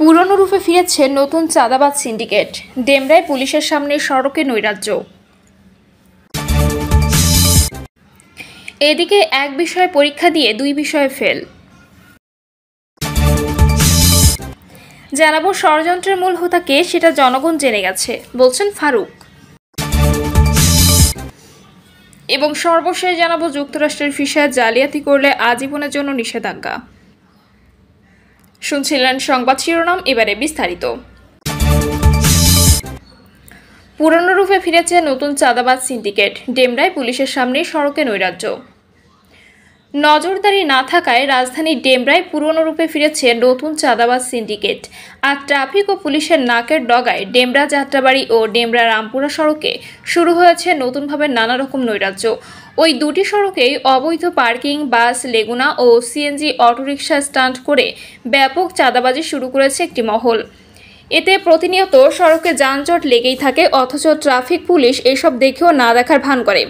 পুরনো রূপে ফিরেছে নতুন চাঁদাবাজ সিন্ডিকেট। ডেমরায় পুলিশের সামনে সড়কে নৈরাজ্য। এদিকে এক বিষয়ে পরীক্ষা দিয়ে দুই বিষয়ে ফেল। জানাবো ষড়যন্ত্রের মূল হোতা কে, সেটা জনগণ জেনে গেছে বলছেন ফারুক। এবং সর্বশেষ জানাবো যুক্তরাষ্ট্রের ভিসায় জালিয়াতি করলে আজীবনের জন্য নিষেধাজ্ঞা। শুনছিলেন সংবাদ শিরোনাম, এবারে বিস্তারিত। পুরনো রূপে ফিরেছে নতুন চাঁদাবাজ সিন্ডিকেট। ডেমরায় পুলিশের সামনে সড়কে নৈরাজ্য। নজরদারি না থাকায় রাজধানীর ডেমরায় পুরনো রূপে ফিরেছে নতুন চাঁদাবাজ সিন্ডিকেট। আর ট্রাফিক ও পুলিশের নাকের ডগায় ডেমরা যাত্রাবাড়ি ও ডেমরা রামপুরা সড়কে শুরু হয়েছে নতুনভাবে নানা রকম নৈরাজ্য। ওই দুটি সড়কেই অবৈধ পার্কিং, বাস, লেগুনা ও সিএনজি অটোরিকশা স্ট্যান্ড করে ব্যাপক চাঁদাবাজি শুরু করেছে একটি মহল। এতে প্রতিনিয়ত সড়কে যানজট লেগেই থাকে, অথচ ট্রাফিক পুলিশ এসব দেখেও না দেখার ভান করে।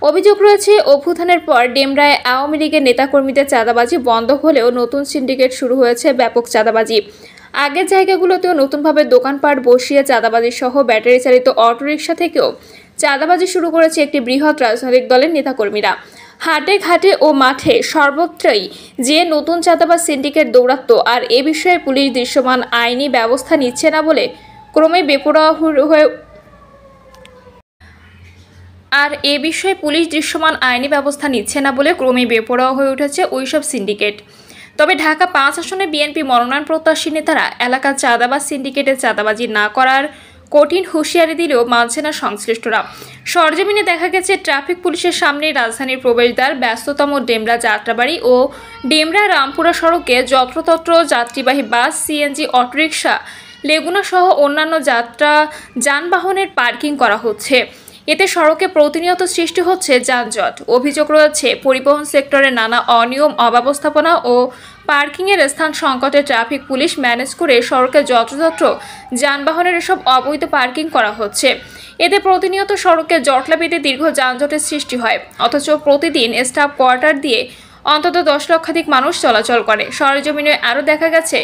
অভিযোগ রয়েছে, অভ্যুত্থানের পর ডেমরায় আওয়ামী লীগের নেতাকর্মীদের চাঁদাবাজি বন্ধ হলেও নতুন সিন্ডিকেট শুরু হয়েছে ব্যাপক চাঁদাবাজি। আগের জায়গাগুলোতেও নতুনভাবে দোকানপাট বসিয়ে চাঁদাবাজি সহ ব্যাটারি চালিত অটোরিকশা থেকেও চাঁদাবাজি শুরু করেছে একটি বৃহৎ রাজনৈতিক দলের নেতাকর্মীরা। হাটে ঘাটে ও মাঠে সর্বত্রই যে নতুন চাঁদাবাজ সিন্ডিকেট দৌড়াত্ম, আর এ বিষয়ে পুলিশ দৃশ্যমান আইনি ব্যবস্থা নিচ্ছে না বলে ক্রমে বেপরোয়া হয়ে উঠেছে ওইসব সিন্ডিকেট। তবে ঢাকা 5 আসনে বিএনপি মনোনয়ন প্রত্যাশী নেতারা এলাকার চাঁদাবাজ সিন্ডিকেটের চাঁদাবাজি না করার কঠিন হুঁশিয়ারি দিলেও মানছে না সংশ্লিষ্টরা। সরজমিনে দেখা গেছে, ট্রাফিক পুলিশের সামনে রাজধানীর প্রবেশদ্বার ব্যস্ততম ডেমরা যাত্রাবাড়ি ও ডেমরা রামপুরা সড়কে যত্রতত্র যাত্রীবাহী বাস, সিএনজি অটোরিকশা, লেগুনা সহ অন্যান্য যানবাহনের পার্কিং করা হচ্ছে। এতে সড়কে প্রতিনিয়ত সৃষ্টি হচ্ছে যানজট। অভিযোগ রয়েছে, পরিবহন সেক্টরে নানা অনিয়ম, অব্যবস্থাপনা ও পার্কিংয়ের স্থান সংকটে ট্রাফিক পুলিশ ম্যানেজ করে সড়কে যত্রতত্র যানবাহনের এসব অবৈধ পার্কিং করা হচ্ছে। এতে প্রতিনিয়ত সড়কে জটলা বেঁধে দীর্ঘ যানজটের সৃষ্টি হয়, অথচ প্রতিদিন স্টাফ কোয়ার্টার দিয়ে অন্তত 10 লক্ষাধিক মানুষ চলাচল করে। সরেজমিনে আরও দেখা গেছে,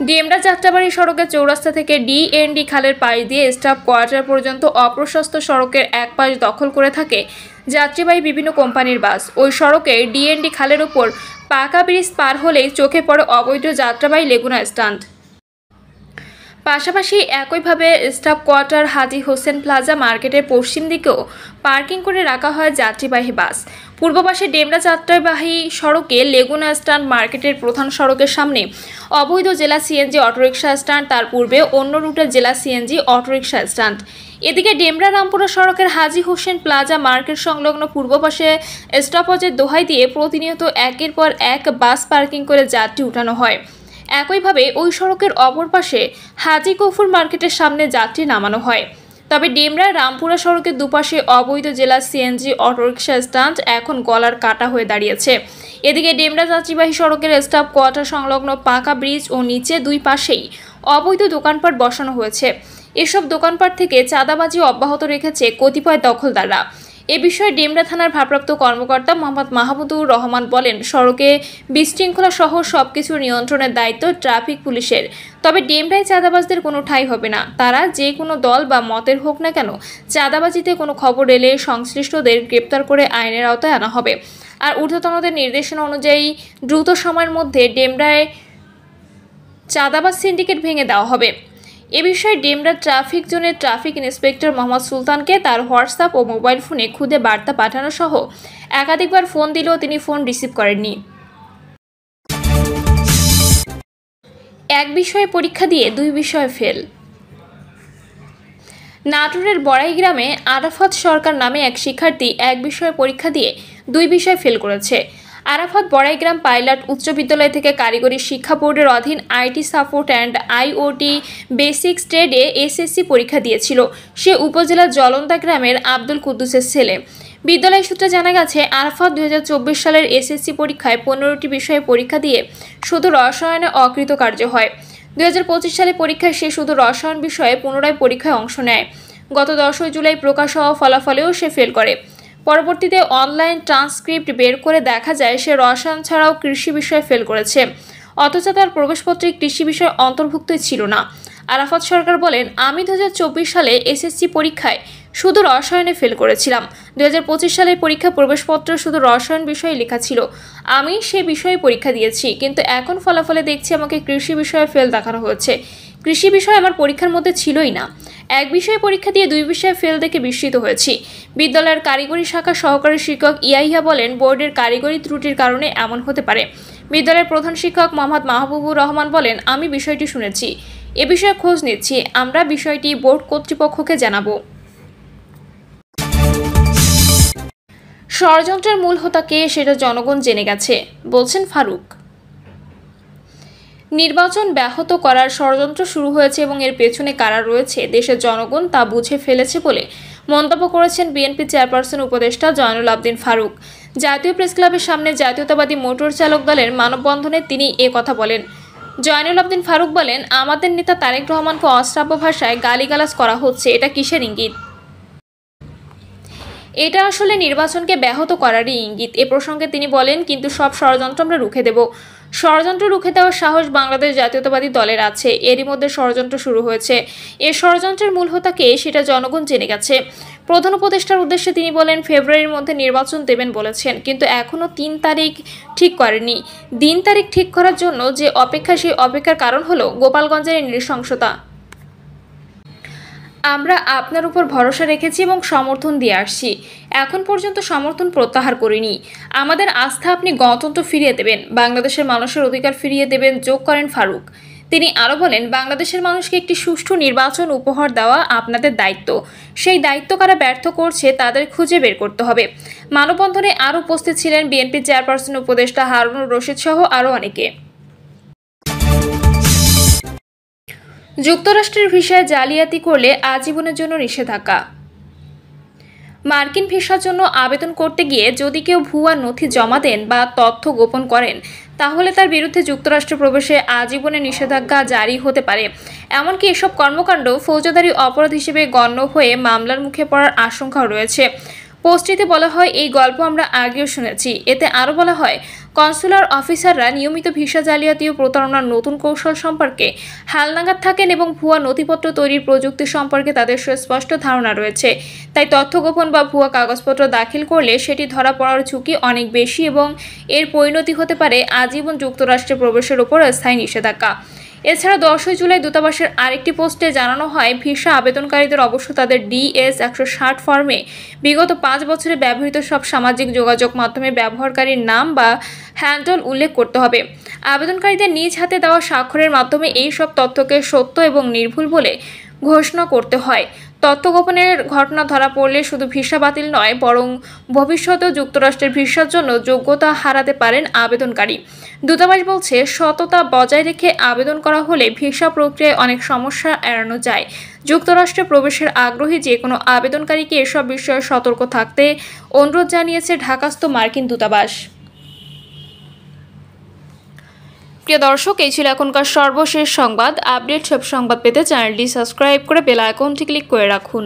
ডেমরা যাত্রাবাড়ি সড়কের চৌরাস্তা থেকে ডিএনডি খালের পাশ দিয়ে স্টাফ কোয়ার্টার পর্যন্ত অপ্রশস্ত সড়কের এক পাশ দখল করে থাকে যাত্রীবাহী বিভিন্ন কোম্পানির বাস। ওই সড়কে ডিএনডি খালের উপর পাকা ব্রিজ পার হলেই চোখে পড়ে অবৈধ যাত্রাবাহী লেগুনা স্ট্যান্ড। পাশাপাশি একইভাবে স্টাফ কোয়ার্টার, হাজী হোসেন প্লাজা মার্কেটের পশ্চিম দিকেও পার্কিং করে রাখা হয় যাত্রীবাহী বাস। পূর্ব পাশে ডেমরা যাত্রীবাহী সড়কে লেগুনা স্ট্যান্ড, মার্কেটের প্রধান সড়কের সামনে অবৈধ জেলা সিএনজি অটোরিকশা স্ট্যান্ড, তার পূর্বে অন্য রুটের জেলা সিএনজি অটোরিকশা স্ট্যান্ড। এদিকে ডেমরা রামপুরা সড়কের হাজী হোসেন প্লাজা মার্কেট সংলগ্ন পূর্ব পাশে স্টপেজের দোহাই দিয়ে প্রতিনিয়ত একের পর এক বাস পার্কিং করে যাত্রী উঠানো হয়। একইভাবে ওই সড়কের অপর পাশে হাজী গফুর মার্কেটের সামনে যাত্রী নামানো হয়। তবে ডেমরা রামপুরা সড়কের দুপাশে অবৈধ জেলা সিএনজি অটোরিকশা স্ট্যান্ড এখন গলার কাটা হয়ে দাঁড়িয়েছে। এদিকে ডেমরা যাত্রীবাহী সড়কের স্টাফ কোয়ার্টার সংলগ্ন পাকা ব্রিজ ও নিচে দুই পাশেই অবৈধ দোকানপাট বসানো হয়েছে। এসব দোকানপাট থেকে চাঁদাবাজি অব্যাহত রেখেছে কতিপয় দখলদাররা। এ বিষয়ে ডেমরা থানার ভারপ্রাপ্ত কর্মকর্তা মোহাম্মদ মাহমুদুর রহমান বলেন, সড়কে বিশৃঙ্খলা সহ সবকিছু নিয়ন্ত্রণের দায়িত্ব ট্রাফিক পুলিশের। তবে ডেমরায় চাঁদাবাজদের কোনো ঠাঁই হবে না। তারা যে কোনো দল বা মতের হোক না কেন, চাঁদাবাজিতে কোনো খবর এলে সংশ্লিষ্টদের গ্রেপ্তার করে আইনের আওতায় আনা হবে। আর ঊর্ধ্বতনদের নির্দেশনা অনুযায়ী দ্রুত সময়ের মধ্যে ডেমরায় চাঁদাবাজ সিন্ডিকেট ভেঙে দেওয়া হবে। এ বিষয়ে ডেমরা ট্রাফিক জোনের ট্রাফিক ইন্সপেক্টর মোহাম্মদ সুলতানকে তার হোয়াটসঅ্যাপ ও মোবাইল ফোনে খুদে বার্তা পাঠানো সহ একাধিকবার ফোন দিলেও তিনি ফোন রিসিভ করেননি। এক বিষয়ে পরীক্ষা দিয়ে দুই বিষয়ে ফেল। নাটোরের বড়াই গ্রামে আরাফাত সরকার নামে এক শিক্ষার্থী এক বিষয়ে পরীক্ষা দিয়ে দুই বিষয় ফেল করেছে। আরাফাত বড়াইগ্রাম পাইলট উচ্চ বিদ্যালয় থেকে কারিগরি শিক্ষা বোর্ডের অধীন IT support and IoT basics ট্রেডে এসএসসি পরীক্ষা দিয়েছিল। সে উপজেলার জলন্দা গ্রামের আব্দুল কুদ্দুসের ছেলে। বিদ্যালয় সূত্রে জানা গেছে, আরাফাত 2024 সালের এসএসসি পরীক্ষায় 15টি বিষয়ে পরীক্ষা দিয়ে শুধু রসায়নে অকৃতকার্য হয়। 2025 সালে পরীক্ষায় সে শুধু রসায়ন বিষয়ে পুনরায় পরীক্ষায় অংশ নেয়। গত 10 জুলাই প্রকাশ হওয়া ফলাফলেও সে ফেল করে। পরবর্তীতে অনলাইন ট্রান্সক্রিপ্ট বের করে দেখা যায় সে রসায়ন ছাড়াও কৃষি বিষয়ে ফেল করেছে। অথচ তার প্রবেশপত্রে কৃষি বিষয় অন্তর্ভুক্তই ছিল না। আরাফাত সরকার বলেন, আমি 2024 সালে এসএসসি পরীক্ষায় শুধু রসায়নে ফেল করেছিলাম। 2025 সালের পরীক্ষা প্রবেশপত্রে শুধু রসায়ন বিষয়ে লেখা ছিল। আমি সে বিষয়ে পরীক্ষা দিয়েছি, কিন্তু এখন ফলাফলে দেখছি আমাকে কৃষি বিষয়ে ফেল দেখানো হয়েছে। কৃষি বিষয় আমার পরীক্ষার মধ্যে ছিলই না। এক বিষয়ে পরীক্ষা দিয়ে 2 বিষয়ে ফেল দেখে বিস্মিত হয়েছি। বিদ্যালয়ের কারিগরি শাখার সহকারী শিক্ষক ইয়াহিয়া বলেন, বোর্ডের কারিগরি ত্রুটির কারণে এমন হতে পারে। বিদ্যালয়ের প্রধান শিক্ষক মোহাম্মদ মাহবুবুর রহমান বলেন, আমি বিষয়টি শুনেছি, এ বিষয়ে খোঁজ নিচ্ছি, আমরা বিষয়টি বোর্ড কর্তৃপক্ষকে জানাবো। ষড়যন্ত্রের মূল হোতা কে সেটা জনগণ জেনে গেছে, বলছেন ফারুক। নির্বাচন ব্যাহত করার ষড়যন্ত্র শুরু হয়েছে এবং এর পেছনে কারা রয়েছে দেশের জনগণ তা বুঝে ফেলেছে বলে মন্তব্য করেছেন বিএনপি চেয়ারপারসন উপদেষ্টা জয়নুল আবদিন ফারুক। জাতীয় প্রেসক্লাবের সামনে জাতীয়তাবাদী মোটর চালক দলের মানববন্ধনে তিনি এ কথা বলেন। জয়নুল আবদিন ফারুক বলেন, আমাদের নেতা তারেক রহমানকে অশ্রাব্য ভাষায় গালিগালাজ করা হচ্ছে, এটা কিসের ইঙ্গিত? এটা আসলে নির্বাচনকে ব্যাহত করারই ইঙ্গিত। এ প্রসঙ্গে তিনি বলেন, কিন্তু সব ষড়যন্ত্র আমরা রুখে দেব। ষড়যন্ত্র রুখে দেওয়ার সাহস বাংলাদেশ জাতীয়তাবাদী দলের আছে। এরই মধ্যে ষড়যন্ত্র শুরু হয়েছে। এ ষড়যন্ত্রের মূল হোতা কে সেটা জনগণ জেনে গেছে। প্রধান উপদেষ্টার উদ্দেশ্যে তিনি বলেন, ফেব্রুয়ারির মধ্যে নির্বাচন দেবেন বলেছেন, কিন্তু এখনও 3 তারিখ ঠিক করেনি। দিন তারিখ ঠিক করার জন্য যে অপেক্ষা, সেই অপেক্ষার কারণ হলো গোপালগঞ্জের নৃশংসতা। আমরা আপনার উপর ভরসা রেখেছি এবং সমর্থন দিয়ে আসছি। এখন পর্যন্ত সমর্থন প্রত্যাহার করিনি। আমাদের আস্থা আপনি গণতন্ত্র ফিরিয়ে দেবেন, বাংলাদেশের মানুষের অধিকার ফিরিয়ে দেবেন, যোগ করেন ফারুক। তিনি আরও বলেন, বাংলাদেশের মানুষকে একটি সুষ্ঠু নির্বাচন উপহার দেওয়া আপনাদের দায়িত্ব। সেই দায়িত্ব কারা ব্যর্থ করছে তাদের খুঁজে বের করতে হবে। মানববন্ধনে আরও উপস্থিত ছিলেন বিএনপি চেয়ারপারসন উপদেষ্টা হারুনুর রশিদ সহ আরও অনেকে। যুক্তরাষ্ট্রের ভিসায় জালিয়াতি করলে আজীবনের জন্য নিষেধাজ্ঞা। মার্কিন ভিসার জন্য আবেদন করতে গিয়ে যদি কেউ ভুয়া নথি জমা দেন বা তথ্য গোপন করেন, তাহলে তার বিরুদ্ধে যুক্তরাষ্ট্রে প্রবেশে আজীবনের নিষেধাজ্ঞা জারি হতে পারে। এমনকি এসব কর্মকাণ্ড ফৌজদারি অপরাধ হিসেবে গণ্য হয়ে মামলার মুখে পড়ার আশঙ্কাও রয়েছে। পোস্টটিতে বলা হয়, এই গল্প আমরা আগেও শুনেছি। এতে আরও বলা হয়, কনসুলার অফিসাররা নিয়মিত ভিসা জালিয়াতি ও প্রতারণার নতুন কৌশল সম্পর্কে হালনাগাদ থাকেন এবং ভুয়া নথিপত্র তৈরির প্রযুক্তি সম্পর্কে তাদের সুস্পষ্ট ধারণা রয়েছে। তাই তথ্য গোপন বা ভুয়া কাগজপত্র দাখিল করলে সেটি ধরা পড়ার ঝুঁকি অনেক বেশি এবং এর পরিণতি হতে পারে আজীবন যুক্তরাষ্ট্রে প্রবেশের উপর স্থায়ী নিষেধাজ্ঞা। এছাড়া 10 জুলাই দূতাবাসের আরেকটি পোস্টে জানানো হয়, ভিসা আবেদনকারীদের অবশ্য তাদের DS-160 ফর্মে বিগত 5 বছরে ব্যবহৃত সব সামাজিক যোগাযোগ মাধ্যমে ব্যবহারকারীর নাম বা হ্যান্ডল উল্লেখ করতে হবে। আবেদনকারীদের নিজ হাতে দেওয়া স্বাক্ষরের মাধ্যমে এই সব তথ্যকে সত্য এবং নির্ভুল বলে ঘোষণা করতে হয়। তথ্য গোপনের ঘটনা ধরা পড়লে শুধু ভিসা বাতিল নয়, বরং ভবিষ্যতেও যুক্তরাষ্ট্রের ভিসার জন্য যোগ্যতা হারাতে পারেন আবেদনকারী। দূতাবাস বলছে, সততা বজায় রেখে আবেদন করা হলে ভিসা প্রক্রিয়ায় অনেক সমস্যা এড়ানো যায়। যুক্তরাষ্ট্রে প্রবেশের আগ্রহী যে কোনো আবেদনকারীকে এসব বিষয়ে সতর্ক থাকতে অনুরোধ জানিয়েছে ঢাকাস্থ মার্কিন দূতাবাস। প্রিয় দর্শক, এই ছিল এখনকার সর্বশেষ সংবাদ। আপডেট সব সংবাদ পেতে চ্যানেলটি সাবস্ক্রাইব করে বেল আইকনটি ক্লিক করে রাখুন।